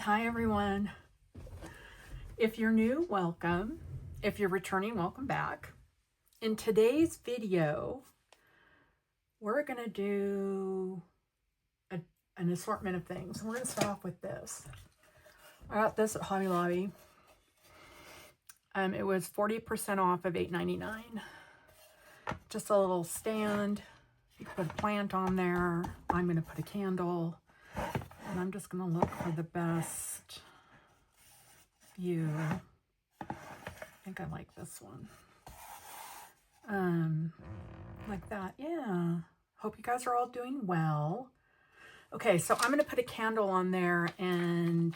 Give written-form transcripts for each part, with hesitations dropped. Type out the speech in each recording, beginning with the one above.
Hi everyone. If you're new, welcome. If you're returning, welcome back. In today's video, we're going to do an assortment of things. We're going to start off with this. I got this at Hobby Lobby. It was 40% off of $8.99. Just a little stand. You can put a plant on there. I'm going to put a candle. And I'm just going to look for the best view. I think I like this one. Like that. Yeah. Hope you guys are all doing well. Okay, so I'm going to put a candle on there and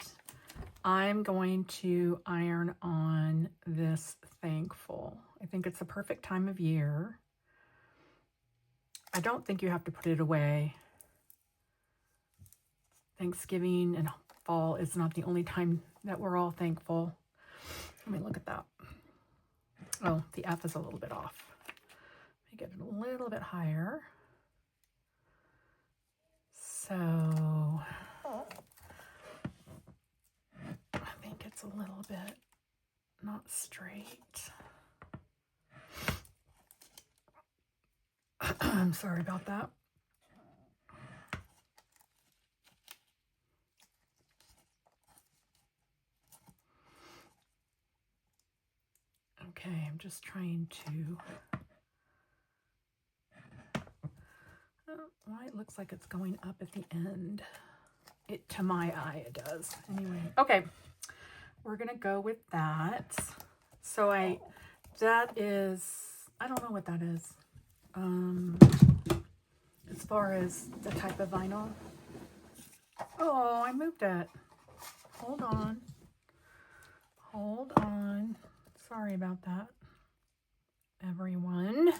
I'm going to iron on this Thankful. I think it's the perfect time of year. I don't think you have to put it away. Thanksgiving and fall is not the only time that we're all thankful. Let me look at that. Oh, the F is a little bit off. Let me get it a little bit higher. So I think it's a little bit not straight. I'm sorry about that. Okay, I'm just trying to... Well, it looks like it's going up at the end. To my eye, it does. Anyway, okay, we're gonna go with that. So that is, I don't know what that is. As far as the type of vinyl. Oh, I moved it. Hold on. Hold on. Sorry about that, everyone.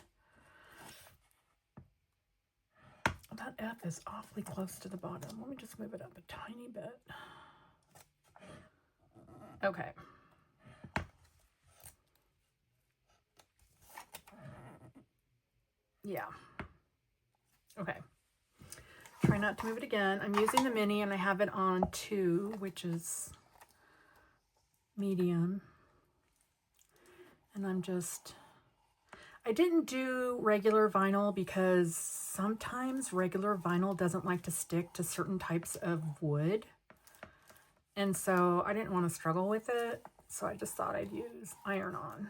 That F is awfully close to the bottom. Let me just move it up a tiny bit. Okay. Yeah. Okay. Try not to move it again. I'm using the mini and I have it on 2, which is medium. And I didn't do regular vinyl because sometimes regular vinyl doesn't like to stick to certain types of wood. And so I didn't want to struggle with it. So I just thought I'd use iron-on.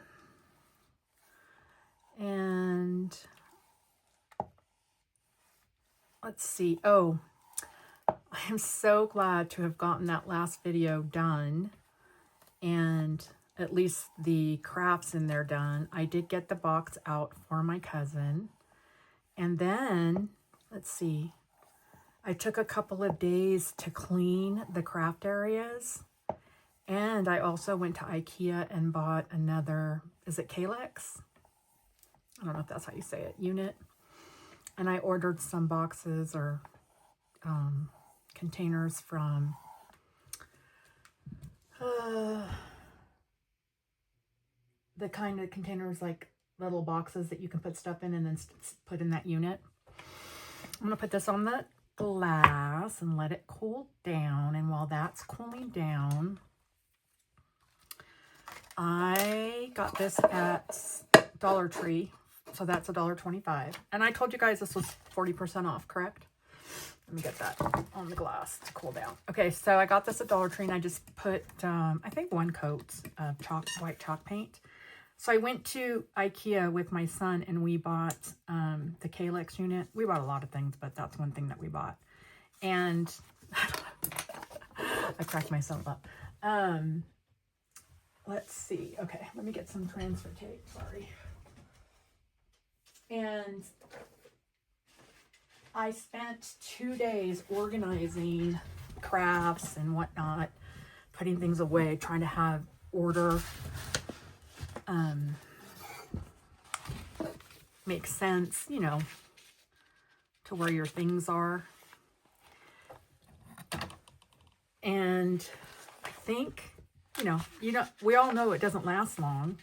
And let's see. Oh, I am so glad to have gotten that last video done. And at least the crafts in there done. I did get the box out for my cousin. And then, let's see, I took a couple of days to clean the craft areas. And I also went to IKEA and bought another, is it Calyx? I don't know if that's how you say it, unit. And I ordered some boxes or containers from... the kind of containers, like little boxes that you can put stuff in and then put in that unit. I'm going to put this on the glass and let it cool down. And while that's cooling down, I got this at Dollar Tree. So that's $1.25. And I told you guys this was 40% off, correct? Let me get that on the glass to cool down. Okay, so I got this at Dollar Tree and I just put, I think 1 coat of white chalk paint. So I went to IKEA with my son and we bought the Calyx unit. We bought a lot of things, but that's one thing that we bought. And I cracked myself up. Let's see. Okay, let me get some transfer tape. Sorry. And I spent 2 days organizing crafts and whatnot, putting things away, trying to have order. Makes sense, you know, to where your things are. And I think, we all know it doesn't last long.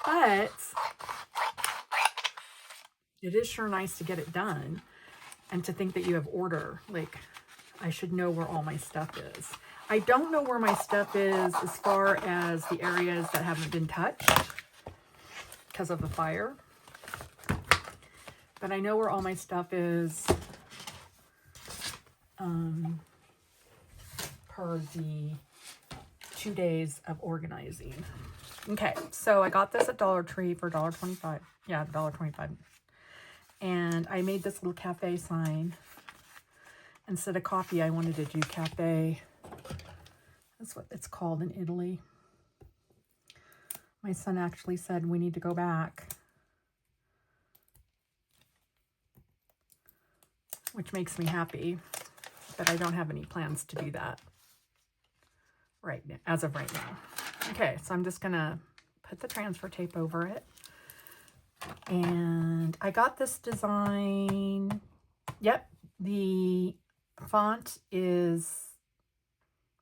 But it is sure nice to get it done and to think that you have order. Like, I should know where all my stuff is. I don't know where my stuff is as far as the areas that haven't been touched because of the fire. But I know where all my stuff is per the 2 days of organizing. Okay, so I got this at Dollar Tree for $1.25. Yeah, $1.25. And I made this little cafe sign. Instead of coffee, I wanted to do cafe. That's what it's called in Italy. My son actually said we need to go back, which makes me happy, but I don't have any plans to do that right now, as of right now. Okay, so I'm just gonna put the transfer tape over it. And I got this design. Yep, the font is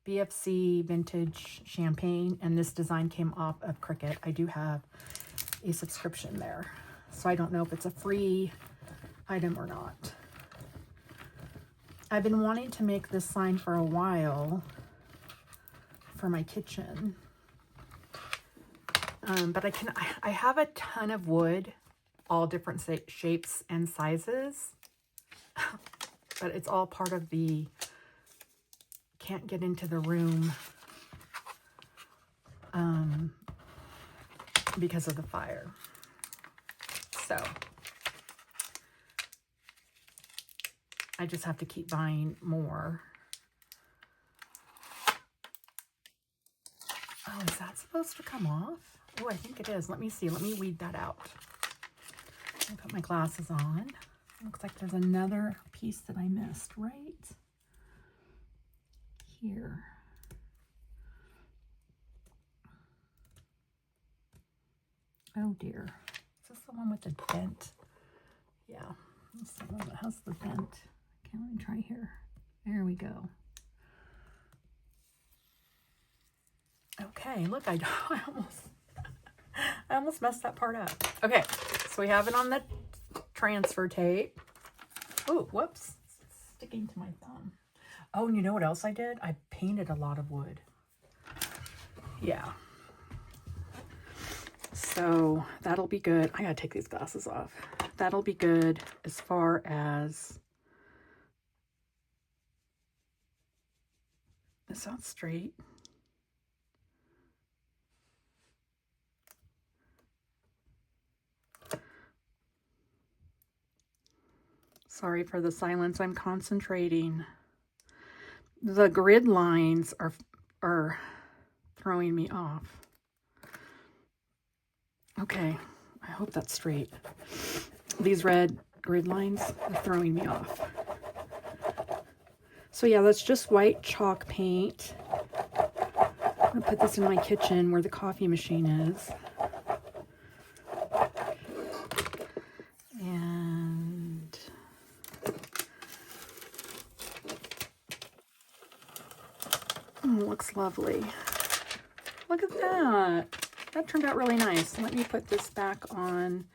BFC Vintage Champagne, and this design came off of Cricut. I do have a subscription there, so I don't know if it's a free item or not. I've been wanting to make this sign for a while for my kitchen, but I have a ton of wood, all different shapes and sizes, but it's all part of the can't get into the room because of the fire. So I just have to keep buying more. Oh, is that supposed to come off? Oh, I think it is. Let me see. Let me weed that out. I put my glasses on. Looks like there's another piece that I missed right here. Oh dear. Is this the one with the dent? Yeah, this is the one that has the dent. Okay, let me try here. There we go. Okay, look, I almost messed that part up. Okay, so we have it on the transfer tape. Oh, whoops. It's sticking to my thumb. Oh, and you know what else I did? I painted a lot of wood. Yeah. So that'll be good. I gotta take these glasses off. That'll be good as far as... Is that straight? Sorry for the silence. I'm concentrating. The grid lines are throwing me off. Okay, I hope that's straight. These red grid lines are throwing me off. So yeah, that's just white chalk paint. I'm gonna put this in my kitchen where the coffee machine is. And looks lovely. Look at that. That turned out really nice. Let me put this back on.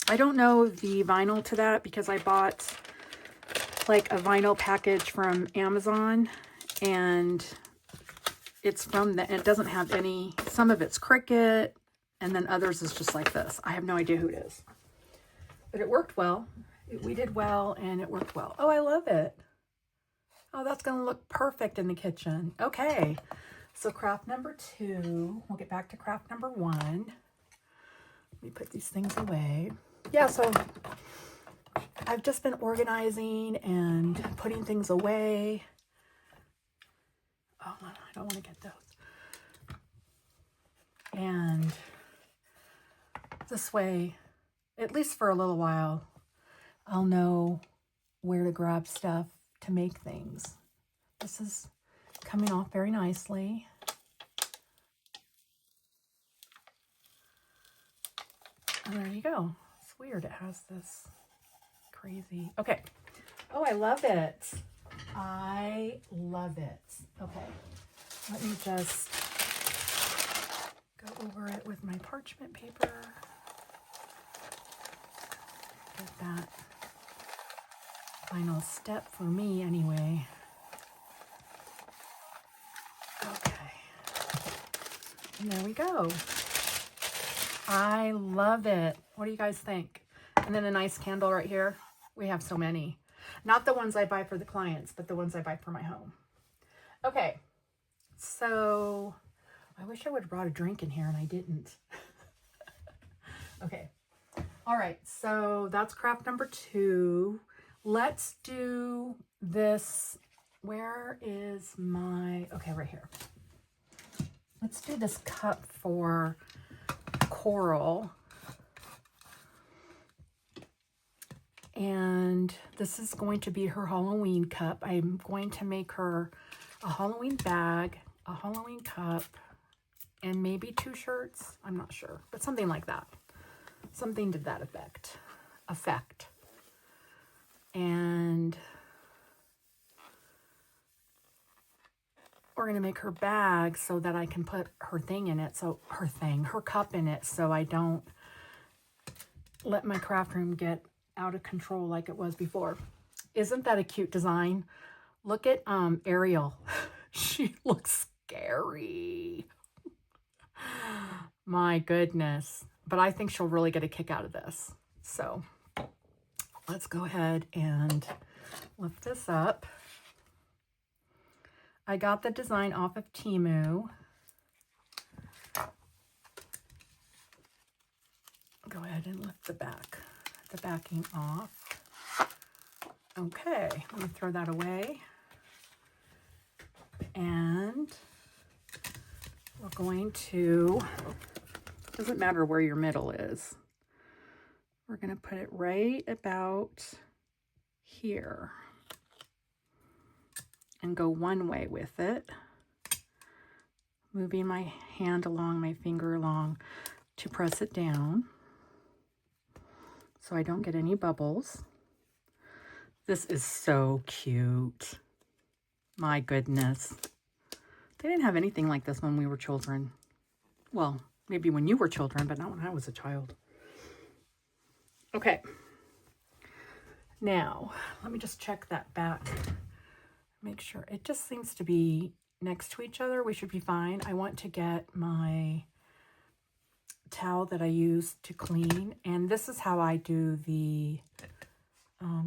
I don't know the vinyl to that because I bought like a vinyl package from Amazon, and it's from the, it doesn't have any, some of it's Cricut, and then others is just like this. I have no idea who it is, but it worked well. We did well, and it worked well. Oh, I love it. Oh, that's gonna look perfect in the kitchen. Okay, so craft number 2. We'll get back to craft number 1. Let me put these things away. Yeah, so I've just been organizing and putting things away. Oh, I don't want to get those. And this way, at least for a little while, I'll know where to grab stuff to make things. This is coming off very nicely. And there you go. It's weird. It has this crazy. Okay. Oh, I love it. I love it. Okay. Let me just go over it with my parchment paper. Get that final step for me anyway. Okay. And there we go. I love it. What do you guys think? And then a nice candle right here. We have so many. Not the ones I buy for the clients, but the ones I buy for my home. Okay. So I wish I would have brought a drink in here and I didn't. Okay. All right. So that's craft number 2. Let's do this. Where is my, okay, right here. Let's do this cup for Coral. And this is going to be her Halloween cup. I'm going to make her a Halloween bag, a Halloween cup, and maybe 2 shirts. I'm not sure, but something like that. Something to that effect. And we're going to make her bag so that I can put her thing in it. So her cup in it, so I don't let my craft room get out of control like it was before. Isn't that a cute design? Look at Ariel. She looks scary. My goodness. But I think she'll really get a kick out of this. So let's go ahead and lift this up. I got the design off of Temu. Go ahead and lift the backing off. Okay, let me throw that away. And we're going to, doesn't matter where your middle is. We're going to put it right about here and go one way with it, moving my hand along, my finger along to press it down so I don't get any bubbles. This is so cute. My goodness. They didn't have anything like this when we were children. Well, maybe when you were children, but not when I was a child. Okay. Now, let me just check that back. Make sure. It just seems to be next to each other. We should be fine. I want to get my towel that I use to clean. And this is how I do the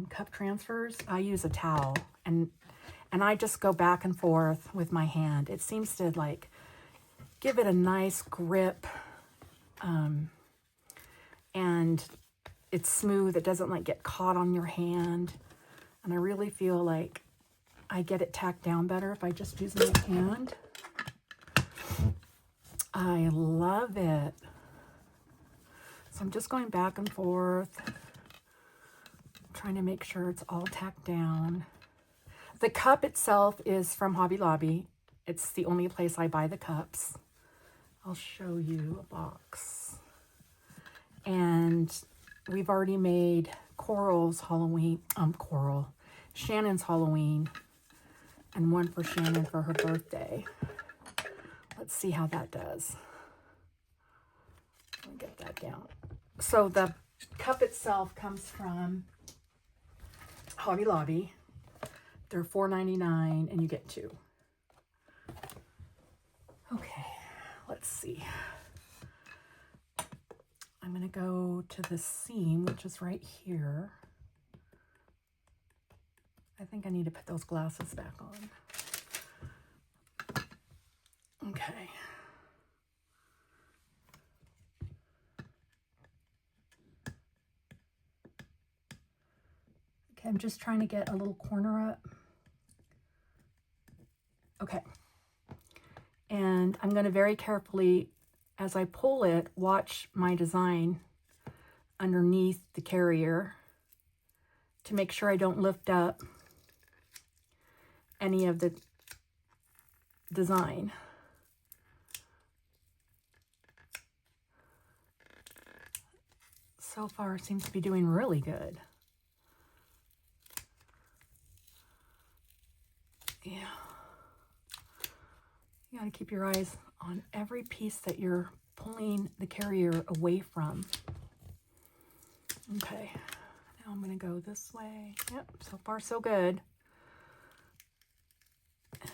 cup transfers. I use a towel and I just go back and forth with my hand. It seems to like give it a nice grip, and it's smooth. It doesn't like get caught on your hand. And I really feel like I get it tacked down better if I just use my hand. I love it. So I'm just going back and forth, trying to make sure it's all tacked down. The cup itself is from Hobby Lobby. It's the only place I buy the cups. I'll show you a box. And we've already made Coral's Halloween, Shannon's Halloween, and one for Shannon for her birthday. Let's see how that does. Let me get that down. So the cup itself comes from Hobby Lobby. They're $4.99 and you get 2. Okay, let's see. I'm going to go to the seam, which is right here. I think I need to put those glasses back on. Okay. Okay, I'm just trying to get a little corner up. Okay. And I'm going to very carefully, as I pull it, watch my design underneath the carrier to make sure I don't lift up any of the design. So far, it seems to be doing really good. Yeah. You gotta keep your eyes on every piece that you're pulling the carrier away from. Okay, Now I'm going to go this way. Yep, so far so good. And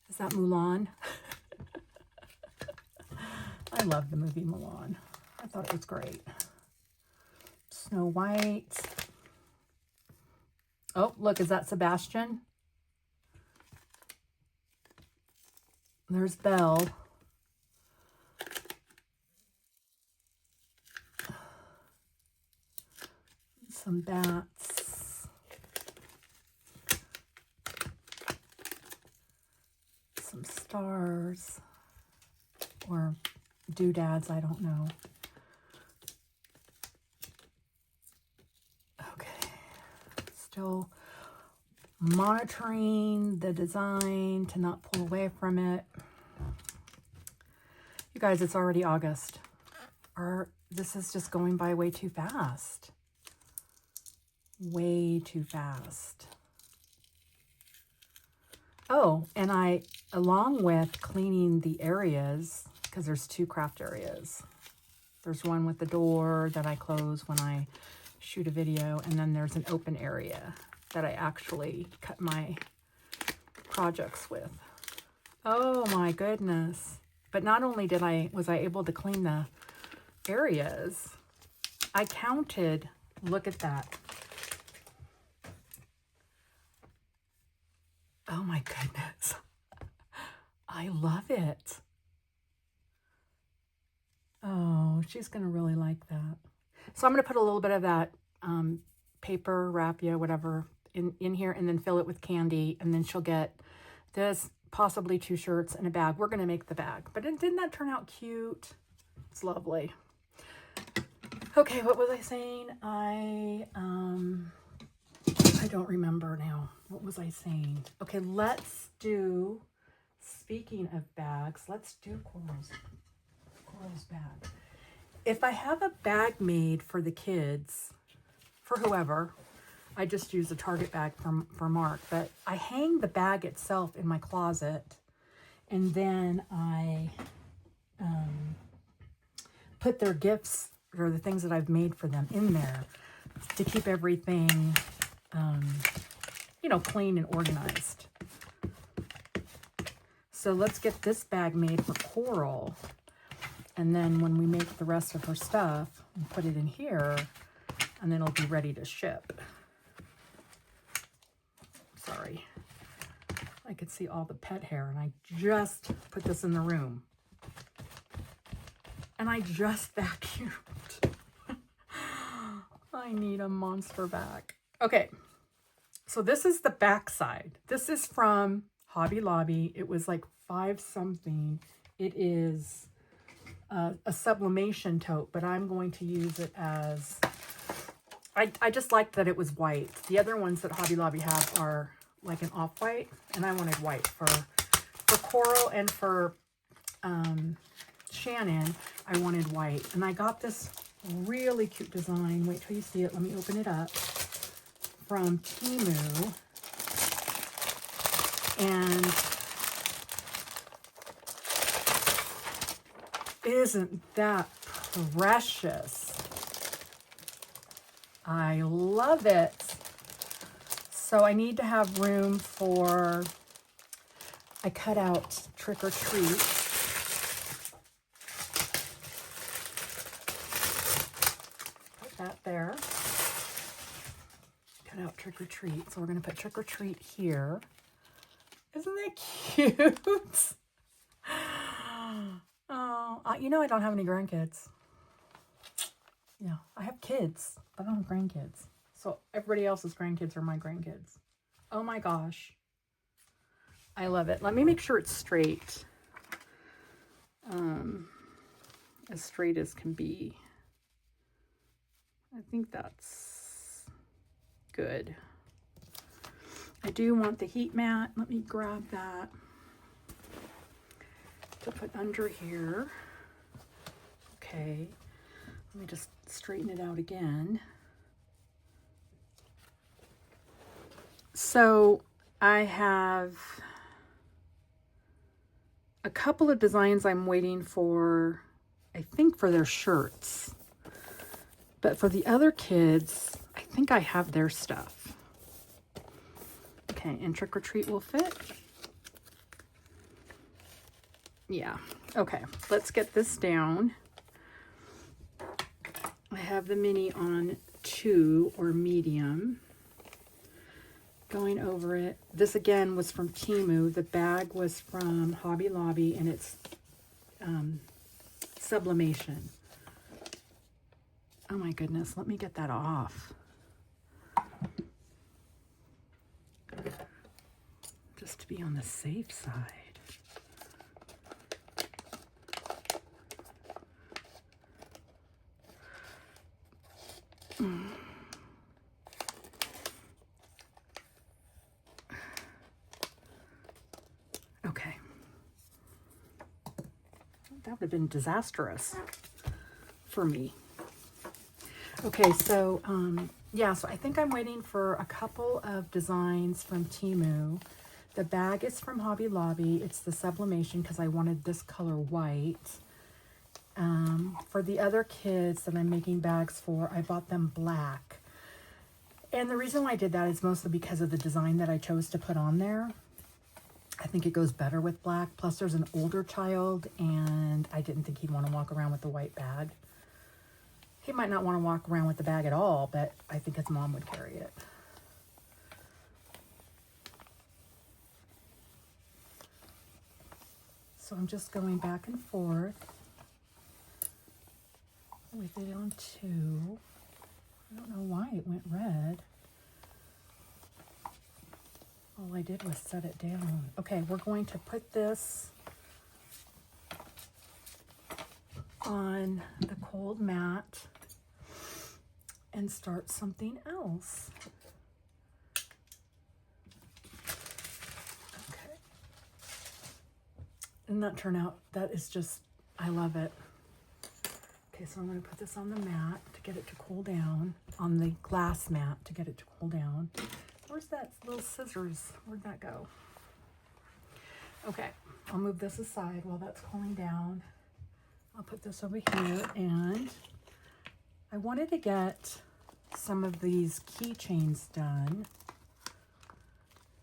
is that Mulan? I love the movie Mulan. I thought it was great. Snow White. Oh, look, is that Sebastian? There's Belle. Some bats. Some stars. Or doodads, I don't know. Okay. Still monitoring the design to not pull away from it. You guys, it's already August. This is just going by way too fast. Way too fast. Oh, and along with cleaning the areas, because there's 2 craft areas. There's one with the door that I close when I shoot a video, and then there's an open area that I actually cut my projects with. Oh my goodness. But not only was I able to clean the areas, I counted, look at that. Oh my goodness. I love it. Oh, she's going to really like that. So I'm going to put a little bit of that paper, raffia, whatever, in here, and then fill it with candy. And then she'll get this, possibly 2 shirts and a bag. We're going to make the bag. But didn't that turn out cute? It's lovely. Okay, what was I saying? I don't remember now. What was I saying? Okay, let's do, speaking of bags, let's do Coral's bag. If I have a bag made for the kids, for whoever, I just use a Target bag for Mark, but I hang the bag itself in my closet, and then I put their gifts or the things that I've made for them in there to keep everything you know, clean and organized. So let's get this bag made for Coral. And then when we make the rest of her stuff, we'll put it in here, and then it'll be ready to ship. Sorry. I could see all the pet hair, and I just put this in the room. And I just vacuumed. I need a monster vac. Okay. So this is the back side. This is from Hobby Lobby. It was like $5 something. It is a sublimation tote, but I'm going to use it as, I just liked that it was white. The other ones that Hobby Lobby have are like an off-white, and I wanted white for Coral, and for Shannon, I wanted white. And I got this really cute design. Wait till you see it. Let me open it up. From Temu. And isn't that precious? I love it. So I need to have room for, I cut out Trick or Treat. Put that there. Cut out Trick or Treat. So we're going to put Trick or Treat here. Isn't that cute? Oh, you know I don't have any grandkids. Yeah, I have kids, but I don't have grandkids. So everybody else's grandkids are my grandkids. Oh my gosh. I love it. Let me make sure it's straight. As straight as can be. I think that's good. I do want the heat mat. Let me grab that to put under here. Okay. Let me just straighten it out again. So I have a couple of designs I'm waiting for, I think for their shirts. But for the other kids, I think I have their stuff. Okay, and Trick or Treat will fit. Yeah, okay, let's get this down. I have the mini on 2 or medium. Going over it. This again was from Temu. The bag was from Hobby Lobby, and it's sublimation. Oh my goodness, let me get that off. Just to be on the safe side. Okay. That would have been disastrous for me. Okay, so yeah, so I think I'm waiting for a couple of designs from Temu. The bag is from Hobby Lobby. It's the sublimation because I wanted this color white. For the other kids that I'm making bags for, I bought them black. And the reason why I did that is mostly because of the design that I chose to put on there. I think it goes better with black. Plus there's an older child and I didn't think he'd want to walk around with the white bag. He might not want to walk around with the bag at all, but I think his mom would carry it. So I'm just going back and forth with it on 2. I don't know why it went red. All I did was set it down. Okay, we're going to put this on the cold mat and start something else. Okay. Didn't that turn out? That is just, I love it. Okay, so I'm going to put this on the mat to get it to cool down, on the glass mat to get it to cool down. Where's that little scissors? Where'd that go? Okay, I'll move this aside while that's cooling down. I'll put this over here, and I wanted to get some of these keychains done.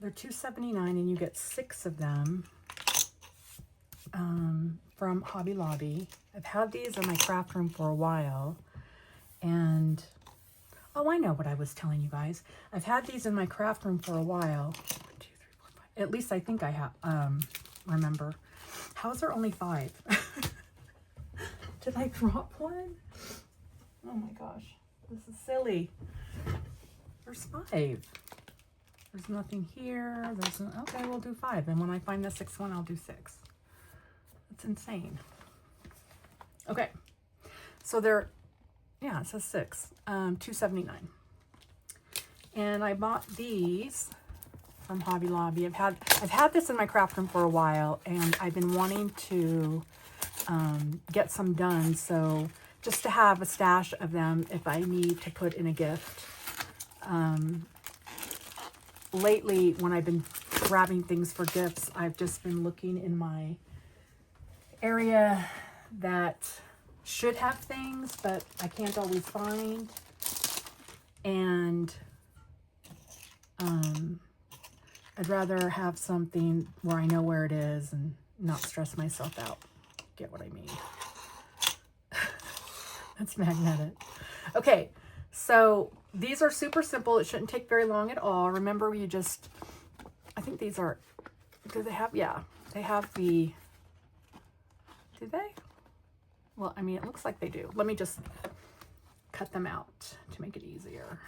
They're $2.79 and you get 6 of them from Hobby Lobby. I've had these in my craft room for a while, and oh, I know what I was telling you guys. I've had these in my craft room for a while. 1, 2, 3, 4, 5. At least I think I have. Remember. How is there only 5? Did I drop one? Oh my gosh, this is silly. There's 5. There's nothing here. Okay, we'll do 5. And when I find the 6th one, I'll do 6. That's insane. Okay, so they're, yeah, it says 6, $2.79. And I bought these from Hobby Lobby. I've had this in my craft room for a while, and I've been wanting to get some done, so just to have a stash of them if I need to put in a gift. Lately, when I've been grabbing things for gifts, I've just been looking in my area that should have things, but I can't always find. And I'd rather have something where I know where it is and not stress myself out. Get what I mean? That's magnetic. Okay, so these are super simple. It shouldn't take very long at all. Remember, you just, I think these are, do they have, yeah, they have the, do they? Well, I mean, it looks like they do. Let me just cut them out to make it easier.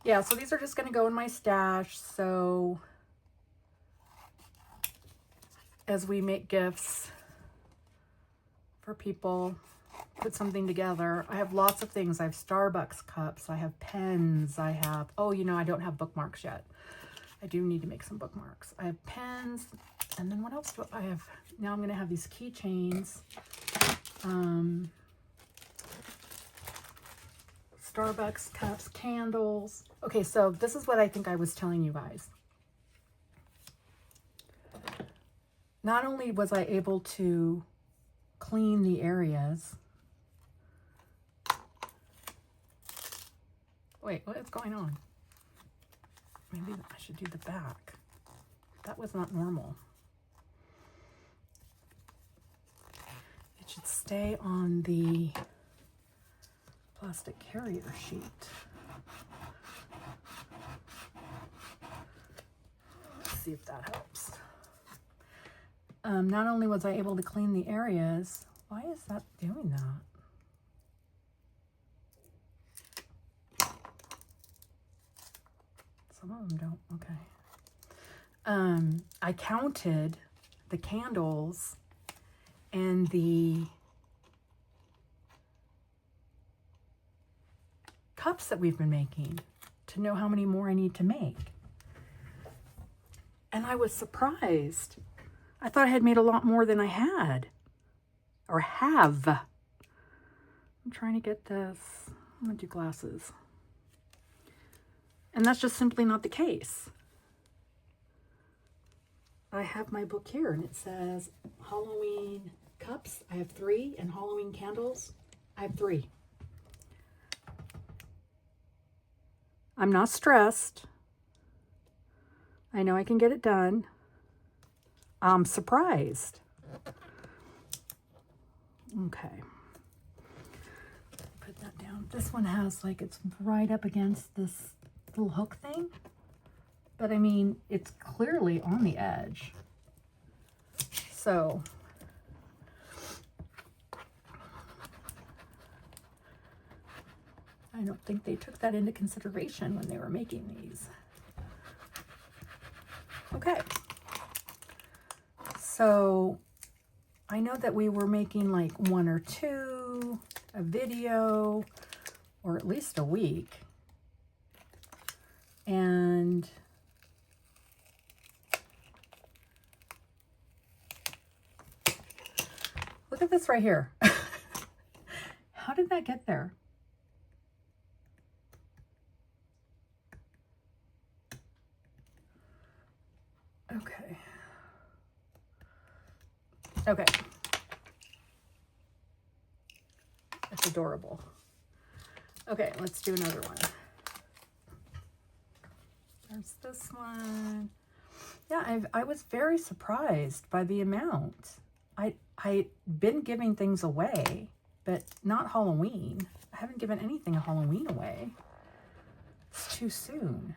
Yeah, so these are just going to go in my stash. So as we make gifts for people, put something together. I have lots of things. I have Starbucks cups. I have pens. I have, oh, you know, I don't have bookmarks yet. I do need to make some bookmarks. I have pens. And then what else do I have? Now I'm going to have these keychains. Starbucks cups, candles. Okay, so this is what I think I was telling you guys. Not only was I able to clean the areas, Wait, what is going on? Maybe I should do the back. That was not normal. It should stay on the plastic carrier sheet. Let's see if that helps. Not only was I able to clean the areas, why is that doing that? Some of them don't, okay. I counted the candles and the cups that we've been making to know how many more I need to make. And I was surprised. I thought I had made a lot more than I had, or have. I'm trying to get this. I'm gonna do glasses. And that's just simply not the case. I have my book here and it says Halloween cups, I have 3, and Halloween candles, I have 3. I'm not stressed. I know I can get it done. I'm surprised. Okay. Put that down. This one has like, it's right up against this little hook thing. But I mean, it's clearly on the edge. So, I don't think they took that into consideration when they were making these. Okay. So, I know that we were making like 1 or 2 a video, or at least a week. And look at this right here. How did that get there? Okay. Okay. That's adorable. Okay, let's do another one. There's this one. Yeah, I was very surprised by the amount. I've been giving things away, but not Halloween. I haven't given anything Halloween away. It's too soon.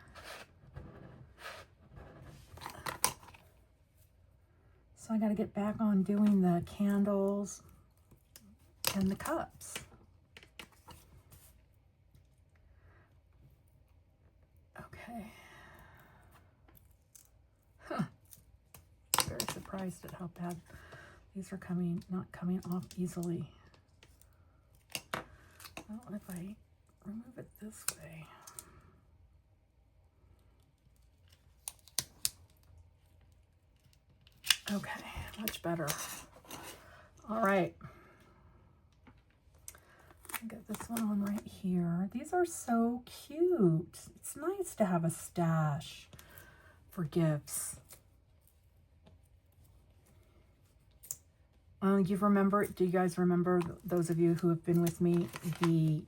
So I got to get back on doing the candles and the cups. Okay. Huh. Very surprised at how bad these are not coming off easily. Well, if I remove it this way. Okay, much better. All right. I'll get this one on right here. These are so cute. It's nice to have a stash for gifts. Do you guys remember, those of you who have been with me, the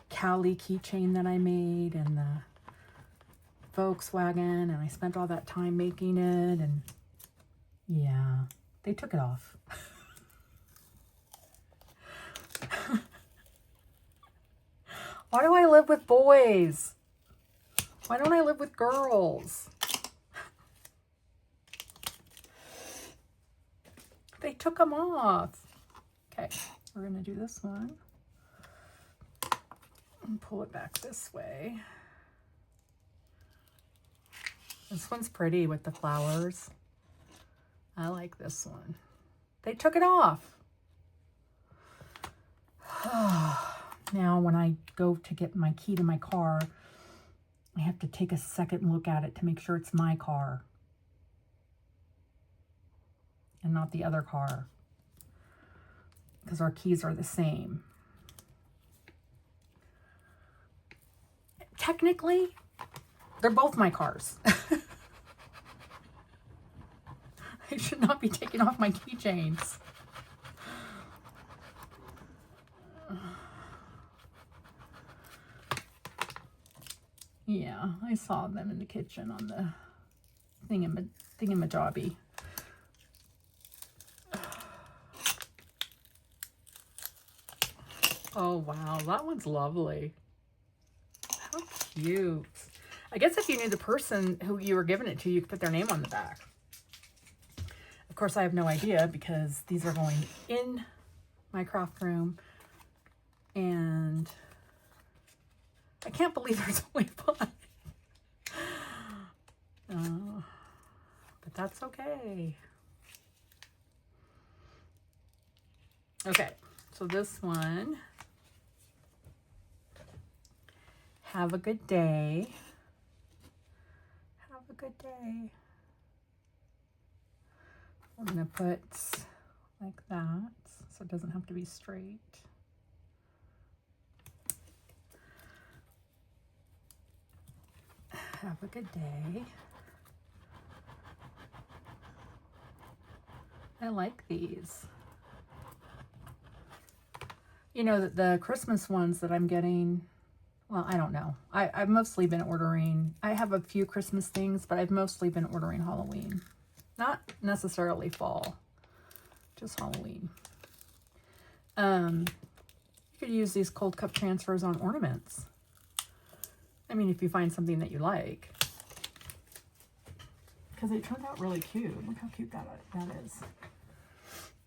Cali keychain that I made and the Volkswagen, and I spent all that time making it, and yeah, they took it off. Why do I live with boys? Why don't I live with girls? They took them off. Okay, we're gonna do this one and pull it back this way. This one's pretty with the flowers. I like this one. They took it off. Now when I go to get my key to my car, I have to take a second look at it to make sure it's my car and not the other car, because our keys are the same. Technically, they're both my cars. I should not be taking off my keychains. Yeah, I saw them in the kitchen on the thingamajobby. Oh, wow. That one's lovely. How cute. I guess if you knew the person who you were giving it to, you could put their name on the back. Of course, I have no idea because these are going in my craft room. And I can't believe there's only 5. But that's okay. Okay, so this one. Have a good day. Have a good day. I'm going to put like that so it doesn't have to be straight. Have a good day. I like these. You know, that the Christmas ones that I'm getting, well, I don't know. I've mostly been ordering, I have a few Christmas things, but I've mostly been ordering Halloween. Not necessarily fall, just Halloween. You could use these cold cup transfers on ornaments. I mean, if you find something that you like. Because it turned out really cute. Look how cute that is.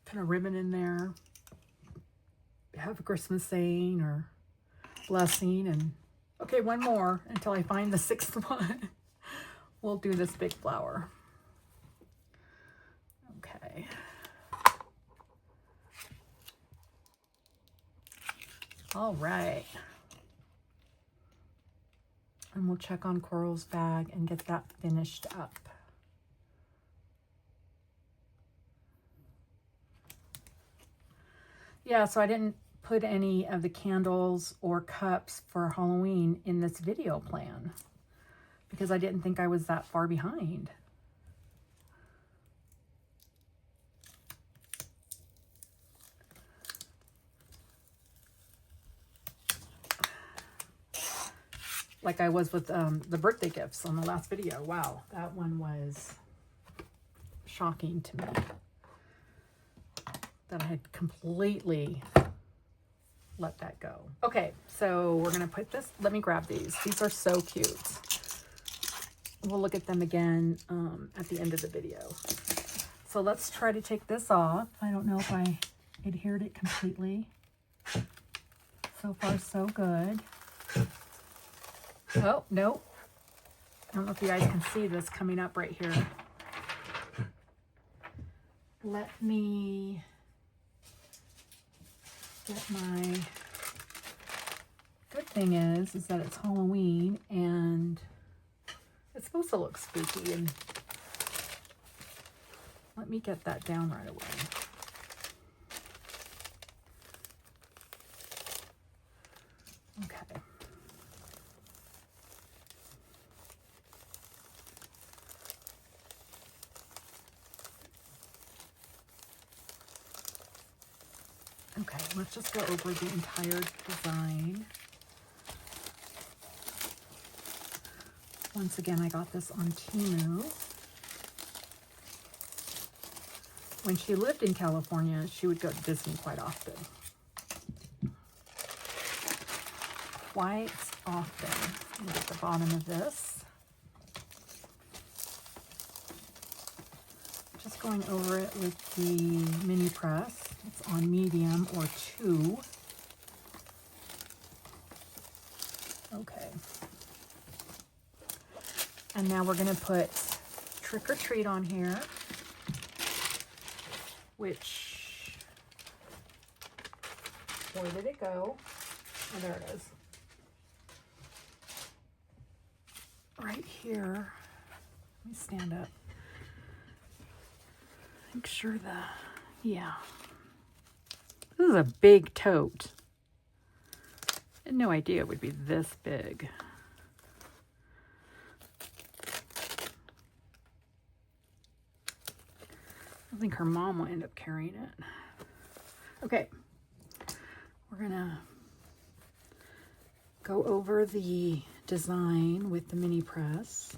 Put a ribbon in there. Have a Christmas saying or blessing. And okay, one more until I find the 6th one. We'll do this big flower. Okay. All right. And we'll check on Coral's bag and get that finished up. Yeah, so I didn't put any of the candles or cups for Halloween in this video plan because I didn't think I was that far behind. Like I was with the birthday gifts on the last video. Wow, that one was shocking to me. That I had completely let that go. Okay, so we're gonna put this, let me grab these. These are so cute. We'll look at them again at the end of the video. So let's try to take this off. I don't know if I adhered it completely. So far, so good. Oh, no. I don't know if you guys can see this coming up right here. Let me get my... Good thing is that it's Halloween and it's supposed to look spooky, and let me get that down right away. Okay. Okay, let's just go over the entire design. Once again, I got this on Temu. When she lived in California, she would go to Disney quite often. Quite often. Look at the bottom of this. Just going over it with the mini press. It's on medium or 2. Okay. And now we're going to put Trick or Treat on here, which, where did it go? Oh, there it is. Right here. Let me stand up. Make sure yeah. This is a big tote. I had no idea it would be this big. I think her mom will end up carrying it. Okay. We're gonna go over the design with the mini press.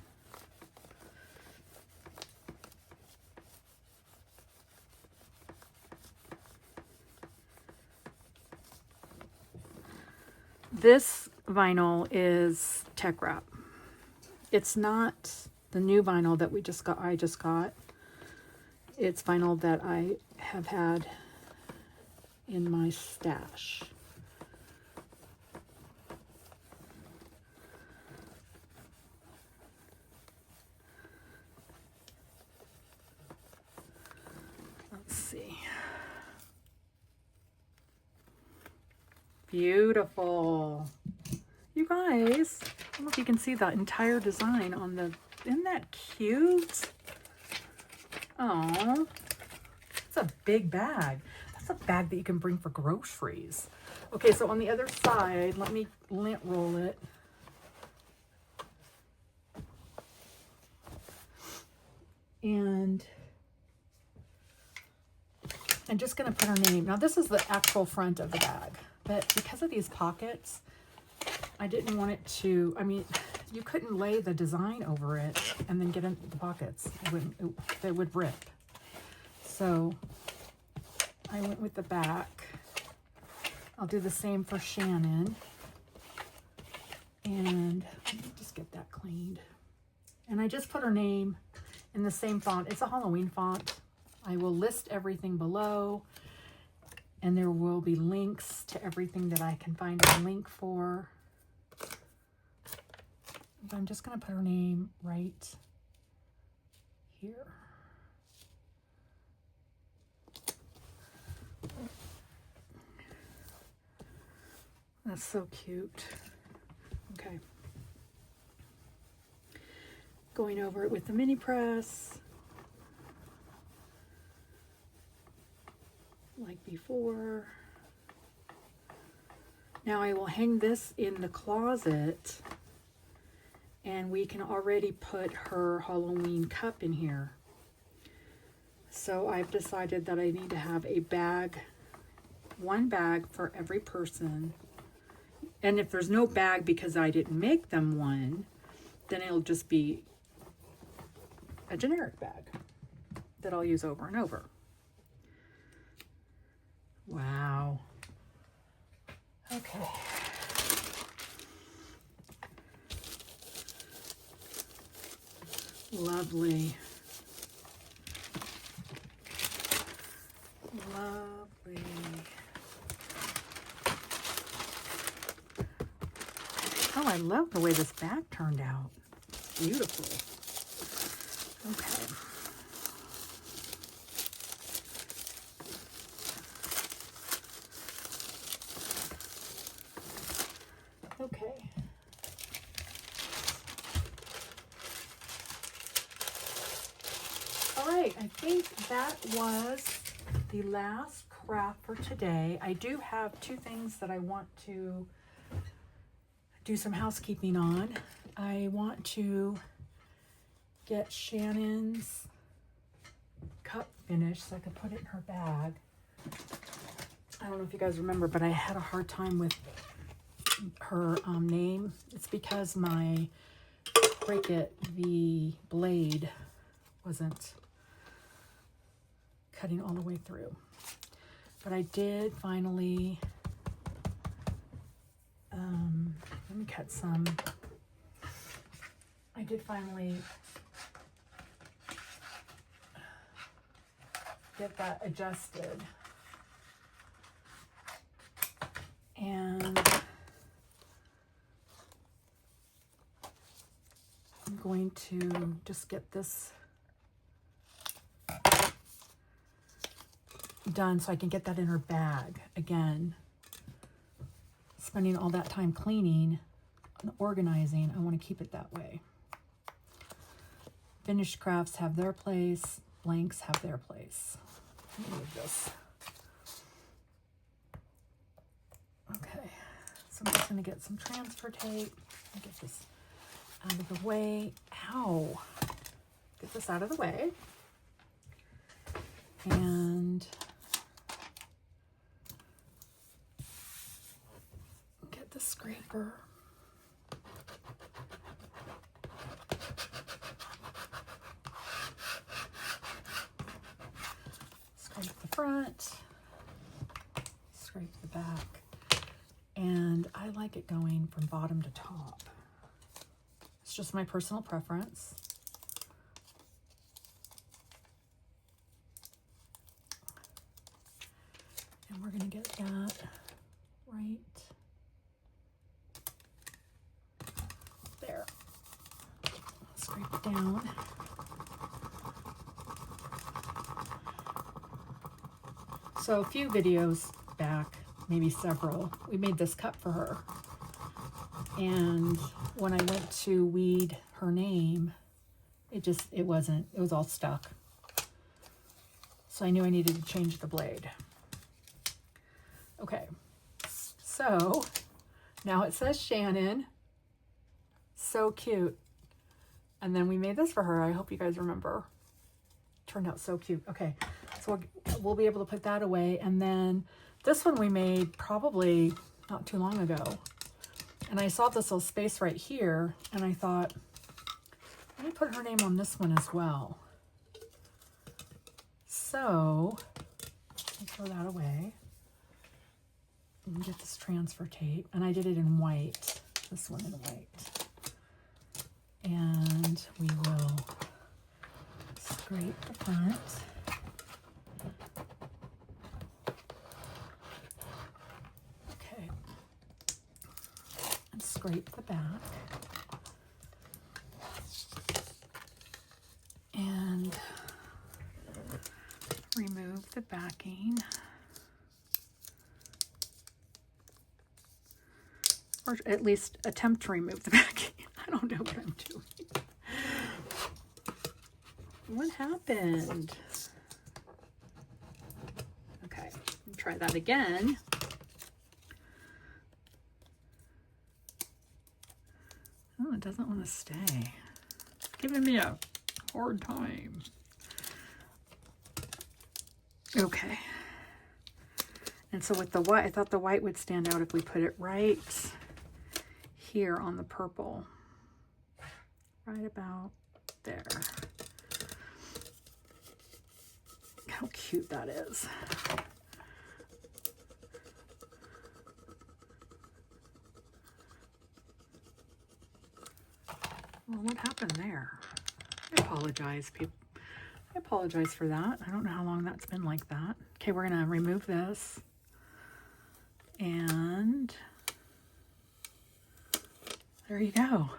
This vinyl is tech wrap. It's not the new vinyl that I just got. It's vinyl that I have had in my stash. Let's see. Beautiful. You guys, I don't know if you can see that entire design on the, isn't that cute? Oh, it's a big bag. That's a bag that you can bring for groceries. Okay, so on the other side, let me lint roll it. And I'm just going to put her name. Now, this is the actual front of the bag, but because of these pockets, I didn't want it to, I mean, you couldn't lay the design over it and then get into the pockets. They would rip. So I went with the back. I'll do the same for Shannon. And let me just get that cleaned. And I just put her name in the same font. It's a Halloween font. I will list everything below, and there will be links to everything that I can find a link for. But I'm just going to put her name right here. That's so cute. Okay. Going over it with the mini press. Like before. Now I will hang this in the closet, and we can already put her Halloween cup in here. So I've decided that I need to have a bag, one bag for every person. And if there's no bag because I didn't make them one, then it'll just be a generic bag that I'll use over and over. Wow. Okay. Lovely. Lovely. Oh, I love the way this bag turned out. It's beautiful. Okay. Okay. All right, I think that was the last craft for today. I do have two things that I want to do some housekeeping on. I want to get Shannon's cup finished so I could put it in her bag. I don't know if you guys remember, but I had a hard time with her name. It's because my Cricut, the blade, wasn't cutting all the way through. But I did finally, let me cut some. I did finally get that adjusted. And I'm going to just get this done so I can get that in her bag again. Spending all that time cleaning and organizing, I want to keep it that way. Finished crafts have their place, blanks have their place. Let me move this. Okay, so I'm just going to get some transfer tape and get this out of the way. Ow! Get this out of the way. And get the scraper. front, scrape the back, and I like it going from bottom to top. It's just my personal preference. And we're going to get that right there. Scrape it down. So a few videos back, maybe several, we made this cup for her. And when I went to weed her name, it was all stuck. So I knew I needed to change the blade. Okay, so now it says Shannon. So cute. And then we made this for her. I hope you guys remember. Turned out so cute. Okay, so we'll be able to put that away. And then this one we made probably not too long ago. And I saw this little space right here, and I thought, let me put her name on this one as well. So, I'll throw that away. And get this transfer tape. And I did it in white. This one in white. And we will scrape the front. Okay. And scrape the back. And remove the backing. Or at least attempt to remove the backing. I don't know what I'm doing. What happened? Okay, try that again. Oh, it doesn't want to stay. It's giving me a hard time. Okay. And so with the white, I thought the white would stand out if we put it right here on the purple. Right about there. How cute that is. Well, what happened there? I apologize, people. I apologize for that. I don't know how long that's been like that. Okay, we're gonna remove this. And there you go.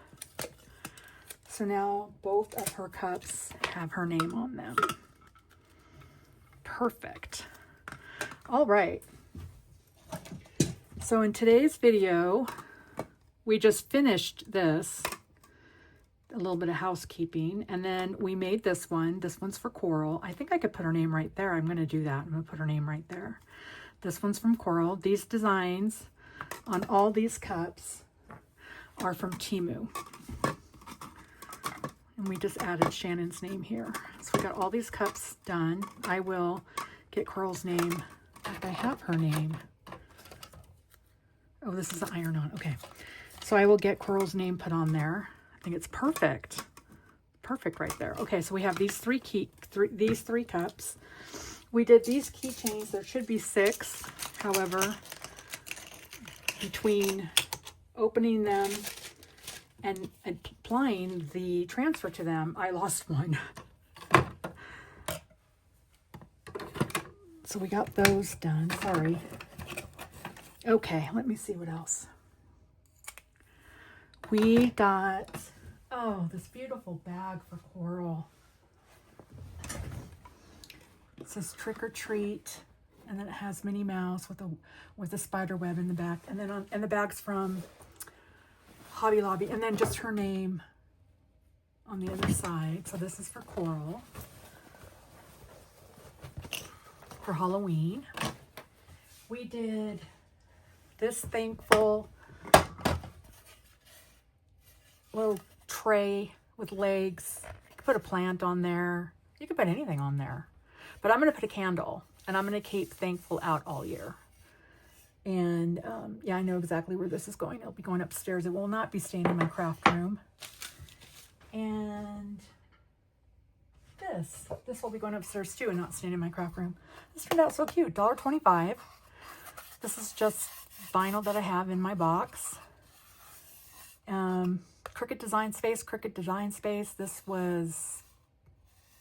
So now both of her cups have her name on them. Perfect. All right. So in today's video, we just finished this, a little bit of housekeeping, and then we made this one. This one's for Coral. I think I could put her name right there. I'm going to do that. I'm going to put her name right there. This one's from Coral. These designs on all these cups are from Temu. And we just added Shannon's name here. So we got all these cups done. I will get Coral's name. If I have her name. Oh, this is the iron-on. Okay. So I will get Coral's name put on there. I think it's perfect. Perfect right there. Okay, so we have these three cups. We did these keychains. There should be 6. However, between opening them and applying the transfer to them, I lost one. So we got those done. Sorry. Okay, let me see what else. We got, oh, this beautiful bag for Coral. It says Trick or Treat, and then it has Minnie Mouse with a spider web in the back, and then and the bag's from Hobby Lobby, and then just her name on the other side. So this is for Coral for Halloween. We did this thankful little tray with legs. You could put a plant on there. You could put anything on there. But I'm going to put a candle, and I'm going to keep Thankful out all year. And yeah, I know exactly where this is going. It'll be going upstairs. It will not be staying in my craft room. And this. This will be going upstairs too and not staying in my craft room. This turned out so cute. $1.25. This is just vinyl that I have in my box. Cricut Design Space, Cricut Design Space. This was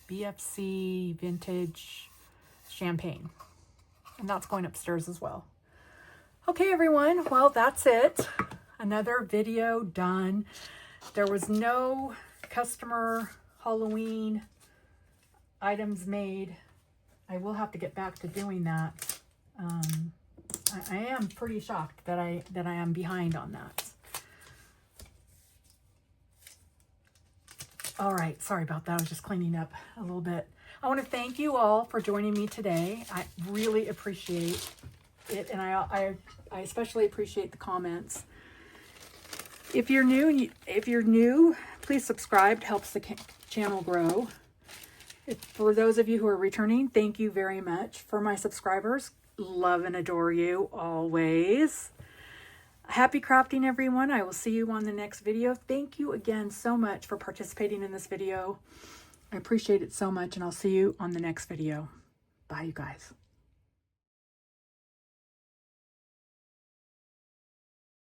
BFC Vintage Champagne. And that's going upstairs as well. Okay, everyone. Well, that's it. Another video done. There was no customer Halloween items made. I will have to get back to doing that. I am pretty shocked that I am behind on that. All right, sorry about that. I was just cleaning up a little bit. I want to thank you all for joining me today. I really appreciate it, and I especially appreciate the comments. If you're new, please subscribe. It helps the channel grow. For those of you who are returning, thank you very much. For my subscribers, love and adore you always. Happy crafting, everyone. I will see you on the next video. Thank you again so much for participating in this video. I appreciate it so much, and I'll see you on the next video. Bye, you guys.